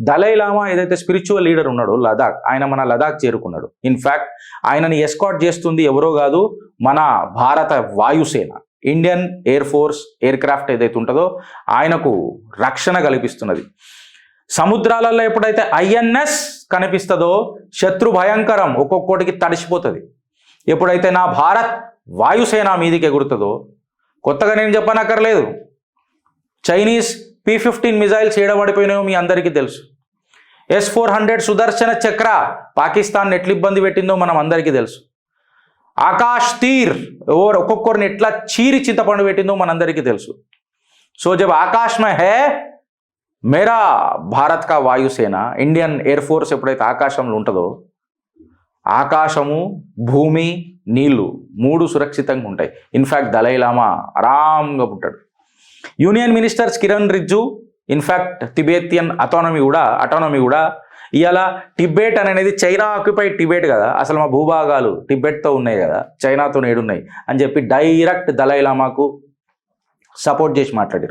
Dalai Lama ఏదైతే spiritual leader ఉన్నాడో లదాఖ్, ఆయన మన లదాఖ్ చేరుకున్నాడు. ఇన్ఫ్యాక్ట్ ఆయనని ఎస్కాట్ చేస్తుంది ఎవరో కాదు, మన భారత వాయుసేన, Indian air force air craft ఏదైతే ఉంటుందో ఆయనకు రక్షణ కల్పిస్తున్నది. సముద్రాలలో ఎప్పుడైతే ఐఎన్ఎస్ కనిపిస్తుందో శత్రు భయంకరం ఒక్కొక్కటికి తడిసిపోతుంది. ఎప్పుడైతే నా భారత్ వాయుసేన మీదికి ఎగురుతుందో, కొత్తగా నేను చెప్పనక్కర్లేదు, చైనీస్ P-15 మిజైల్స్ ఏడబడిపోయినాయో మీ అందరికీ తెలుసు. S-400 సుదర్శన చక్ర పాకిస్తాన్ ఎట్లా ఇబ్బంది పెట్టిందో మనం అందరికీ తెలుసు. ఆకాష్ తీర్ ఒక్కొక్కరిని ఎట్లా చీరి చింతపండు పెట్టిందో మనందరికీ తెలుసు. సో జబ్ ఆకాశ్ మే హే మేరా భారత్ కా వాయుసేన, ఇండియన్ ఎయిర్ ఫోర్స్ ఎప్పుడైతే ఆకాశంలో ఉంటుందో, ఆకాశము, భూమి, నీళ్లు మూడు సురక్షితంగా ఉంటాయి. ఇన్ఫ్యాక్ట్ దలైలామా ఆరాంగా ఉంటాడు. Union ministers Kiran Rijiju, in fact Tibetan autonomy కూడా ఇవాళ టిబెట్ అనేది చైనా ఆక్యుపైడ్ టిబెట్ కదా, అసలు మా భూభాగాలు టిబెట్తో ఉన్నాయి కదా, చైనాతో నేడున్నాయి అని చెప్పి డైరెక్ట్ దలైలామాకు సపోర్ట్ చేసి మాట్లాడారు.